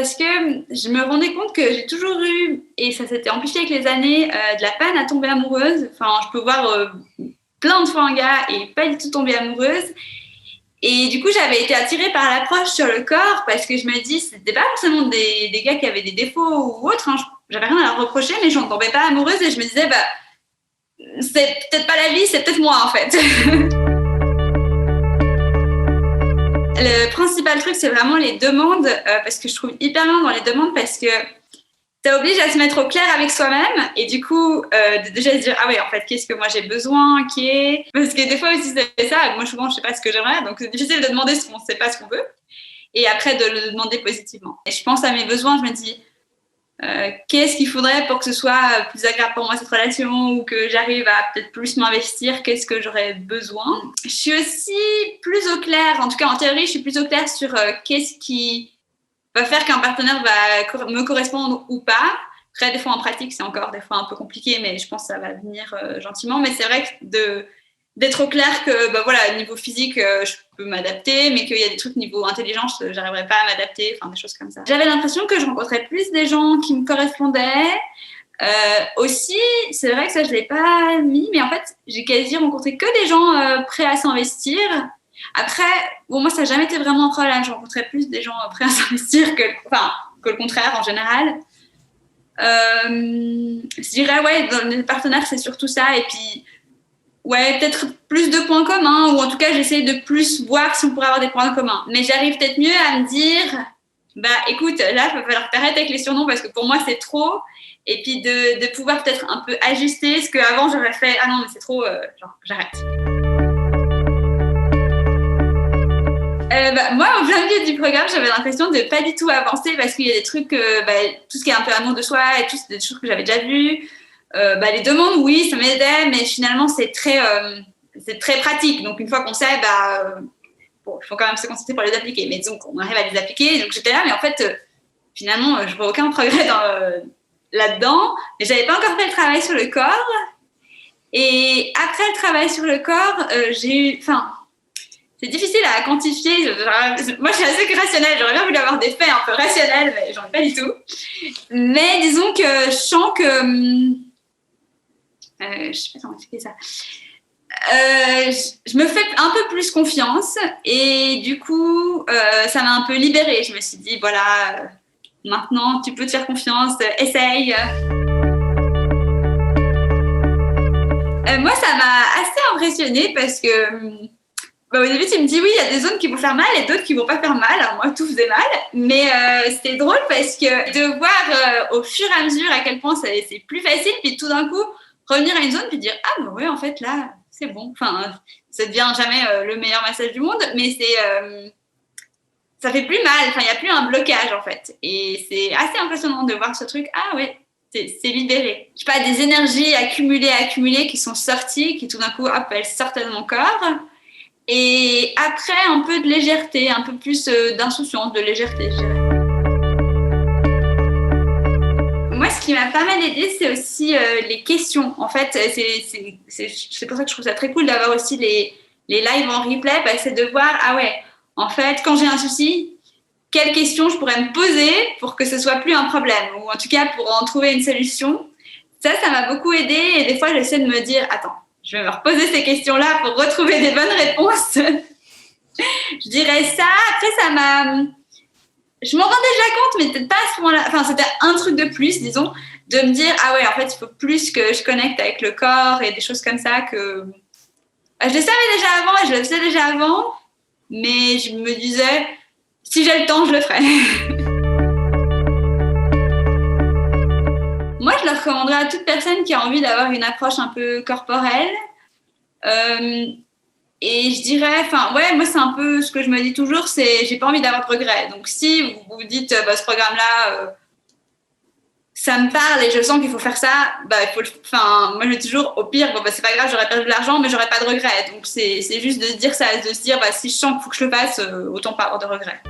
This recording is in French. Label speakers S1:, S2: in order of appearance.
S1: parce que je me rendais compte que j'ai toujours eu, et ça s'était amplifié avec les années, de la peine à tomber amoureuse. Enfin, je peux voir plein de fois un gars et pas du tout tomber amoureuse. Et du coup, j'avais été attirée par l'approche sur le corps parce que je me dis, c'était pas forcément des gars qui avaient des défauts ou autres. Hein. J'avais rien à leur reprocher, mais je n'en tombais pas amoureuse et je me disais, c'est peut-être pas la vie, c'est peut-être moi en fait. Le principal truc, c'est vraiment les demandes, parce que je trouve hyper bien dans les demandes parce que ça oblige à se mettre au clair avec soi-même et du coup, de déjà se dire, ah ouais, en fait, qu'est-ce que moi j'ai besoin, Parce que des fois aussi, c'est ça, moi souvent, je sais pas ce que j'aimerais, donc c'est difficile de demander ce qu'on sait pas ce qu'on veut et après de le demander positivement. Et je pense à mes besoins, je me dis, qu'est-ce qu'il faudrait pour que ce soit plus agréable pour moi cette relation ou que j'arrive à peut-être plus m'investir, qu'est-ce que j'aurais besoin. Je suis aussi plus au clair, en tout cas en théorie, je suis plus au clair sur qu'est-ce qui va faire qu'un partenaire va me correspondre ou pas. Après, des fois en pratique, c'est encore des fois un peu compliqué, mais je pense que ça va venir gentiment. Mais c'est vrai que d'être au clair que voilà, niveau physique, je peux m'adapter, mais qu'il y a des trucs niveau intelligence, j'arriverai pas à m'adapter, enfin des choses comme ça. J'avais l'impression que je rencontrais plus des gens qui me correspondaient. Aussi, c'est vrai que ça je l'ai pas mis, mais en fait, j'ai quasi rencontré que des gens prêts à s'investir. Après, bon, moi ça n'a jamais été vraiment un problème. Je rencontrais plus des gens prêts à s'investir que le contraire en général. Je dirais ouais, dans les partenaires c'est surtout ça, et puis ouais, peut-être plus de points communs, ou en tout cas, j'essaie de plus voir si on pourrait avoir des points communs. Mais j'arrive peut-être mieux à me dire, écoute, là, il va falloir t'arrêter avec les surnoms parce que pour moi, c'est trop. Et puis de pouvoir peut-être un peu ajuster ce qu'avant, j'aurais fait, ah non, mais c'est trop, genre, j'arrête. Moi, au plein milieu du programme, j'avais l'impression de pas du tout avancer parce qu'il y a des trucs, tout ce qui est un peu amour de soi et tout, c'est des choses que j'avais déjà vues. Les demandes, oui, ça m'aidait, mais finalement, c'est très pratique. Donc, une fois qu'on sait, il faut quand même se concentrer pour les appliquer. Mais disons qu'on arrive à les appliquer. Donc, j'étais là, mais en fait, finalement, je vois aucun progrès là-dedans. Mais j'avais pas encore fait le travail sur le corps. Et après le travail sur le corps, c'est difficile à quantifier. Moi, je suis assez rationnelle. J'aurais bien voulu avoir des faits un peu rationnels, mais j'en ai pas du tout. Mais disons que je sens que... je sais pas comment expliquer ça. Je me fais un peu plus confiance et du coup, ça m'a un peu libérée. Je me suis dit, voilà, maintenant, tu peux te faire confiance, essaye. Moi, ça m'a assez impressionnée parce que au début, tu me dis, oui, il y a des zones qui vont faire mal et d'autres qui vont pas faire mal. Alors moi, tout faisait mal. Mais c'était drôle parce que de voir au fur et à mesure à quel point c'est plus facile, puis tout d'un coup, revenir à une zone puis dire oui, en fait là c'est bon, enfin ça devient jamais le meilleur massage du monde, mais ça fait plus mal, enfin il y a plus un blocage en fait, et c'est assez impressionnant de voir ce truc. C'est libéré, je sais pas, des énergies accumulées qui sont sorties, qui tout d'un coup elles sortent de mon corps, et après un peu de légèreté, un peu plus d'insouciance, de légèreté, je dirais. Moi, ce qui m'a pas mal aidé, c'est aussi les questions. En fait, c'est pour ça que je trouve ça très cool d'avoir aussi les lives en replay, c'est de voir, en fait, quand j'ai un souci, quelles questions je pourrais me poser pour que ce soit plus un problème, ou en tout cas pour en trouver une solution. Ça m'a beaucoup aidé, et des fois, j'essaie de me dire, attends, je vais me reposer ces questions-là pour retrouver des bonnes réponses. Je dirais ça. Après, je m'en rends déjà compte, mais peut-être pas à ce moment-là. Enfin, c'était un truc de plus, disons, de me dire, en fait, il faut plus que je connecte avec le corps et des choses comme ça que... Je le savais déjà avant et je le faisais déjà avant, mais je me disais, si j'ai le temps, je le ferai. Moi, je le recommanderais à toute personne qui a envie d'avoir une approche un peu corporelle. Et je dirais, moi, c'est un peu ce que je me dis toujours, c'est j'ai pas envie d'avoir de regrets. Donc, si vous vous dites, ce programme-là, ça me parle et je sens qu'il faut faire ça, moi, je dis toujours, au pire, c'est pas grave, j'aurais perdu de l'argent, mais j'aurais pas de regrets. Donc, c'est juste de se dire ça, de se dire, si je sens qu'il faut que je le fasse, autant pas avoir de regrets.